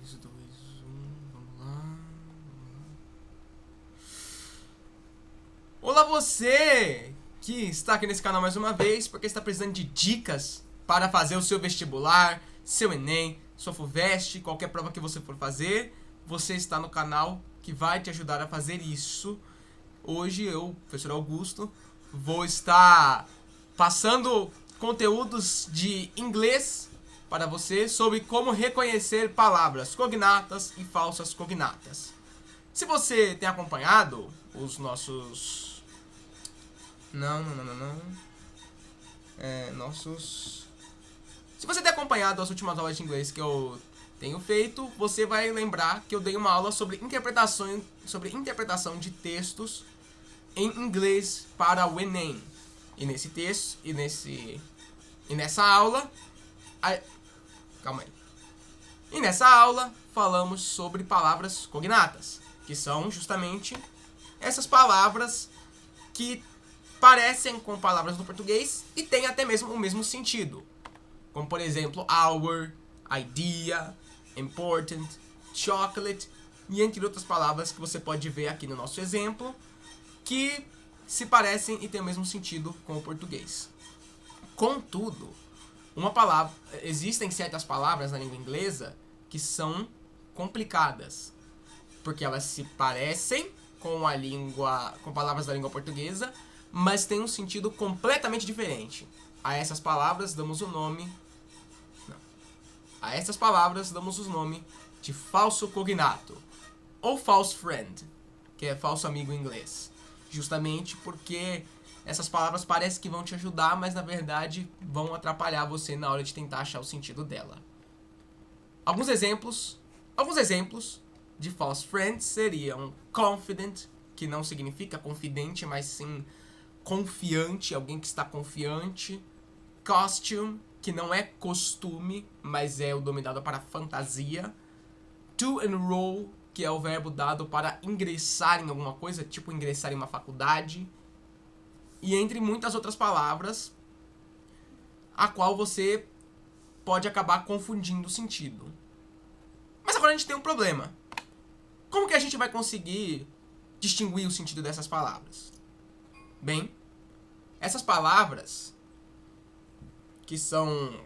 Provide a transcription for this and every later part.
3, 2, 1, vamos lá. Olá você que está aqui nesse canal mais uma vez porque está precisando de dicas para fazer o seu vestibular, seu Enem, sua FUVEST, qualquer prova que você for fazer. Você está no canal que vai te ajudar a fazer isso. Hoje eu, professor Augusto, vou estar passando conteúdos de inglês para você sobre como reconhecer palavras cognatas e falsas cognatas. Se você tem acompanhado os nossos... Se você tem acompanhado as últimas aulas de inglês que eu tenho feito, você vai lembrar que eu dei uma aula sobre interpretação de textos em inglês para o Enem. E nesse texto, e nessa aula... Calma aí. E nessa aula falamos sobre palavras cognatas, que são justamente essas palavras que parecem com palavras do português e têm até mesmo o mesmo sentido. Como por exemplo, hour, idea, important, chocolate, e entre outras palavras que você pode ver aqui no nosso exemplo, que se parecem e têm o mesmo sentido com o português. Contudo, existem certas palavras na língua inglesa que são complicadas, porque elas se parecem com palavras da língua portuguesa, mas têm um sentido completamente diferente. A essas palavras damos o nome de falso cognato ou false friend, que é falso amigo em inglês. Justamente porque essas palavras parecem que vão te ajudar, mas na verdade vão atrapalhar você na hora de tentar achar o sentido dela. Alguns exemplos de false friend seriam confident, que não significa confidente, mas sim confiante, alguém que está confiante. Costume, que não é costume, mas é o nome dado para fantasia. To enroll, que é o verbo dado para ingressar em alguma coisa, tipo ingressar em uma faculdade. E entre muitas outras palavras, a qual você pode acabar confundindo o sentido. Mas agora a gente tem um problema. Como que a gente vai conseguir distinguir o sentido dessas palavras? Bem, essas palavras que são...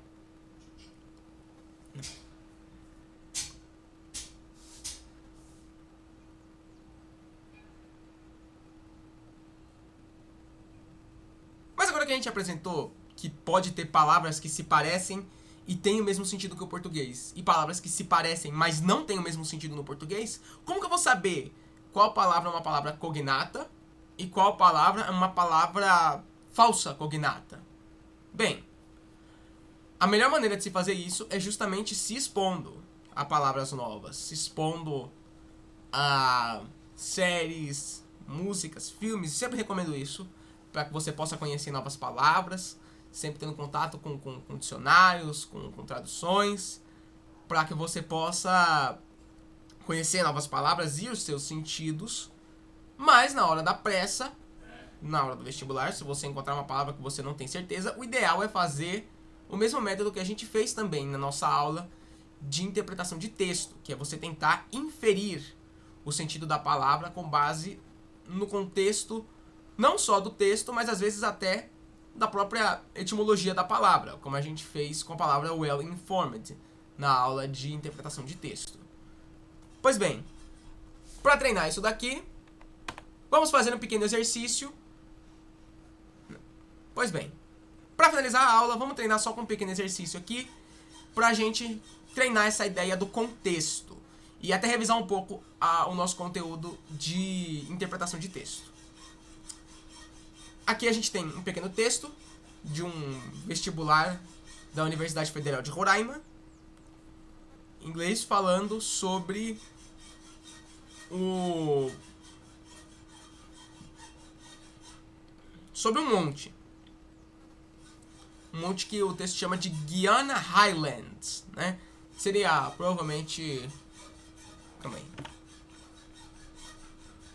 Mas agora que a gente apresentou que pode ter palavras que se parecem e têm o mesmo sentido que o português, e palavras que se parecem, mas não têm o mesmo sentido no português, como que eu vou saber qual palavra é uma palavra cognata e qual palavra é uma palavra falsa cognata? Bem, a melhor maneira de se fazer isso é justamente se expondo a palavras novas, se expondo a séries, músicas, filmes. Sempre recomendo isso, para que você possa conhecer novas palavras, sempre tendo contato com dicionários, com traduções, para que você possa conhecer novas palavras e os seus sentidos. Mas na hora da pressa, na hora do vestibular, se você encontrar uma palavra que você não tem certeza, o ideal é fazer o mesmo método que a gente fez também na nossa aula de interpretação de texto, que é você tentar inferir o sentido da palavra com base no contexto, não só do texto, mas às vezes até da própria etimologia da palavra, como a gente fez com a palavra well informed na aula de interpretação de texto. Pois bem, para treinar isso daqui, vamos fazer um pequeno exercício. Pois bem, para finalizar a aula, vamos treinar só com um pequeno exercício aqui, pra gente treinar essa ideia do contexto e até revisar um pouco o nosso conteúdo de interpretação de texto. Aqui a gente tem um pequeno texto de um vestibular da Universidade Federal de Roraima, inglês, falando sobre um monte. Um monte que o texto chama de Guiana Highlands, né? Seria provavelmente... Calma aí.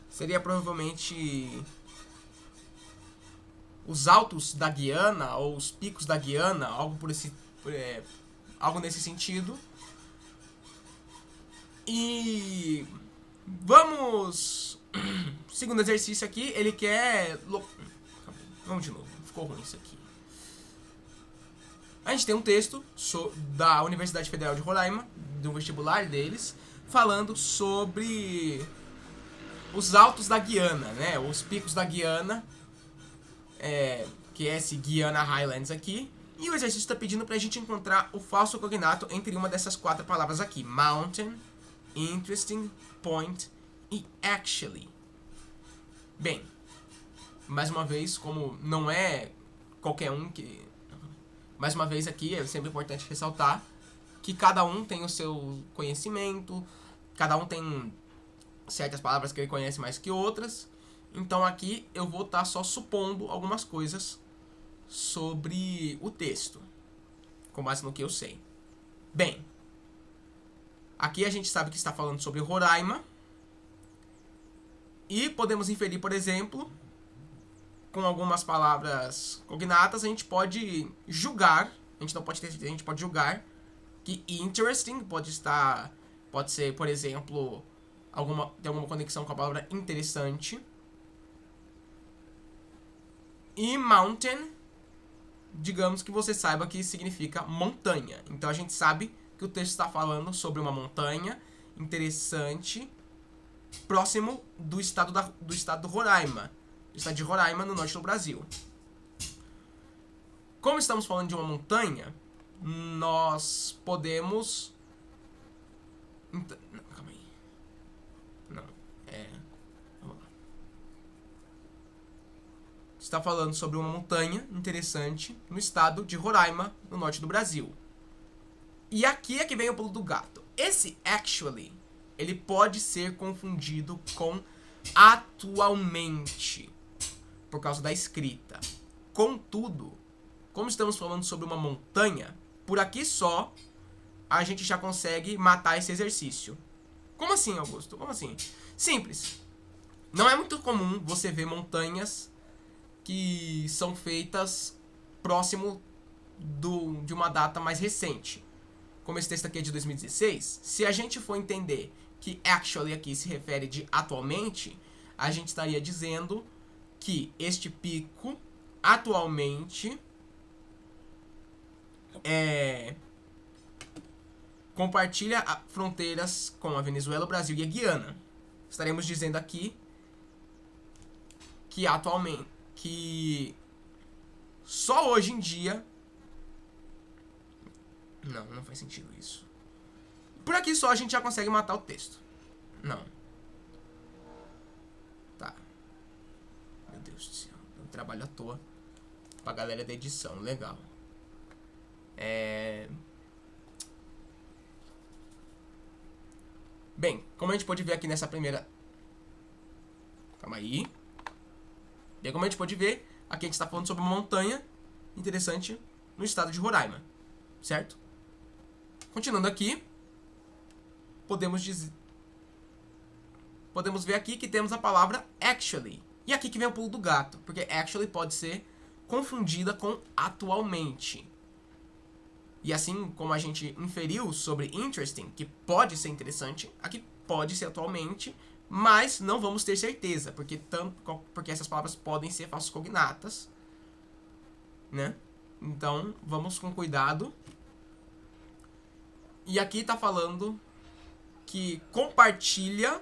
Seria provavelmente os altos da Guiana ou os picos da Guiana, algo nesse sentido. E vamos... Segundo exercício aqui, ele quer... Vamos de novo, ficou ruim isso aqui. A gente tem um texto da Universidade Federal de Roraima, do vestibular deles, falando sobre os altos da Guiana, né? Os picos da Guiana, que é esse Guiana Highlands aqui. E o exercício está pedindo para a gente encontrar o falso cognato entre uma dessas 4 palavras aqui: mountain, interesting, point e actually. Bem, mais uma vez, como não é qualquer um que... Mais uma vez aqui, é sempre importante ressaltar que cada um tem o seu conhecimento, cada um tem certas palavras que ele conhece mais que outras. Então aqui eu vou estar só supondo algumas coisas sobre o texto, com base no que eu sei. Bem, aqui a gente sabe que está falando sobre Roraima. E podemos inferir, por exemplo, com algumas palavras cognatas, a gente pode julgar, a gente não pode ter certeza, a gente pode julgar que interesting pode ser, por exemplo, tem alguma conexão com a palavra interessante. E mountain, digamos que você saiba que significa montanha. Então a gente sabe que o texto está falando sobre uma montanha interessante, próximo do estado do Roraima. O estado de Roraima, no norte do Brasil. Como estamos falando de uma montanha, nós podemos... Não, calma aí. Não, vamos lá. Está falando sobre uma montanha interessante no estado de Roraima, no norte do Brasil. E aqui é que vem o pulo do gato. Esse actually, ele pode ser confundido com atualmente, por causa da escrita. Contudo, como estamos falando sobre uma montanha, por aqui só a gente já consegue matar esse exercício. Como assim, Augusto? Como assim? Simples. Não é muito comum você ver montanhas que são feitas próximo de uma data mais recente. Como esse texto aqui é de 2016, se a gente for entender que actually aqui se refere de atualmente, a gente estaria dizendo que este pico atualmente compartilha fronteiras com a Venezuela, o Brasil e a Guiana. Estaremos dizendo aqui que atualmente, que só hoje em dia... Não faz sentido isso. Por aqui só a gente já consegue matar o texto. Não. Tá. Meu Deus do céu. Eu trabalho à toa pra galera da edição. Legal. Bem, como a gente pode ver aqui nessa primeira... Calma aí. Bem, como a gente pode ver, aqui a gente está falando sobre uma montanha interessante no estado de Roraima. Certo? Continuando aqui, podemos ver aqui que temos a palavra actually. E aqui que vem o pulo do gato, porque actually pode ser confundida com atualmente. E assim como a gente inferiu sobre interesting, que pode ser interessante, aqui pode ser atualmente, mas não vamos ter certeza, porque essas palavras podem ser falsas cognatas, né? Então, vamos com cuidado. E aqui está falando que compartilha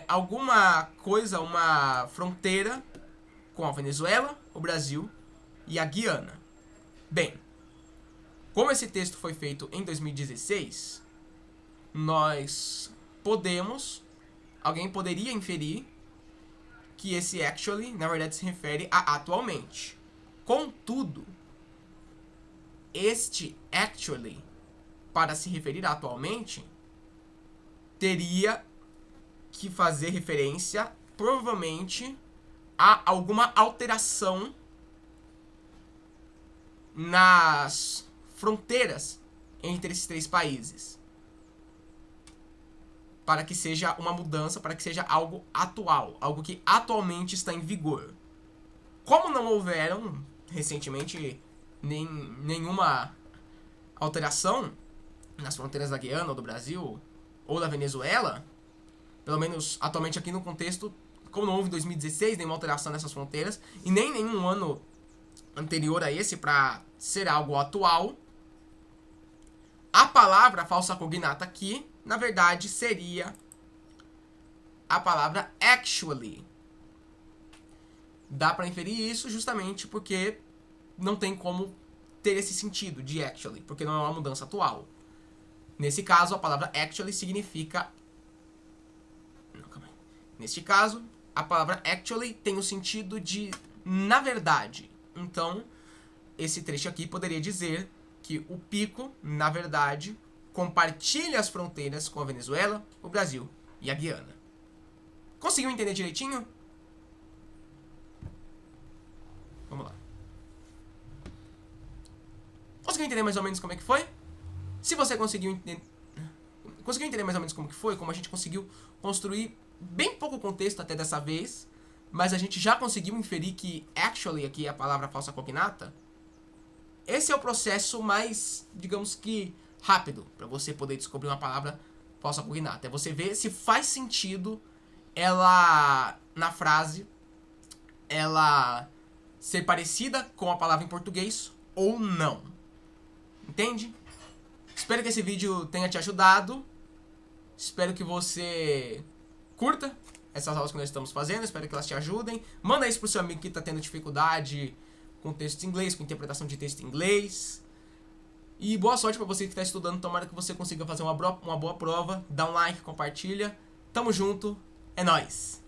alguma coisa, uma fronteira com a Venezuela, o Brasil e a Guiana. Bem, como esse texto foi feito em 2016, alguém poderia inferir que esse actually, na verdade, se refere a atualmente. Contudo, este actually, para se referir a atualmente, teria que fazer referência, provavelmente, a alguma alteração nas fronteiras entre esses 3 países. Para que seja uma mudança, para que seja algo atual, algo que atualmente está em vigor. Como não houveram, recentemente, nenhuma alteração, nas fronteiras da Guiana ou do Brasil ou da Venezuela, pelo menos atualmente aqui no contexto, como não houve em 2016 nenhuma alteração nessas fronteiras e nem nenhum ano anterior a esse para ser algo atual, a palavra falsa cognata aqui, na verdade, seria a palavra actually. Dá para inferir isso justamente porque não tem como ter esse sentido de actually, porque não é uma mudança atual. Nesse caso, a palavra actually significa... Não, calma aí. Neste caso, a palavra actually tem o sentido de na verdade. Então, esse trecho aqui poderia dizer que o Pico, na verdade, compartilha as fronteiras com a Venezuela, o Brasil e a Guiana. Conseguiu entender direitinho? Vamos lá. Conseguiu entender mais ou menos como é que foi? Se você conseguiu entender mais ou menos como que foi, como a gente conseguiu construir bem pouco contexto até dessa vez, mas a gente já conseguiu inferir que actually aqui é a palavra falsa cognata, esse é o processo mais, digamos que, rápido para você poder descobrir uma palavra falsa cognata. É você ver se faz sentido ela, na frase, ela ser parecida com a palavra em português ou não. Entende? Espero que esse vídeo tenha te ajudado. Espero que você curta essas aulas que nós estamos fazendo. Espero que elas te ajudem. Manda isso pro seu amigo que está tendo dificuldade com texto em inglês, com interpretação de texto em inglês. E boa sorte para você que está estudando. Tomara que você consiga fazer uma boa prova. Dá um like, compartilha. Tamo junto. É nóis!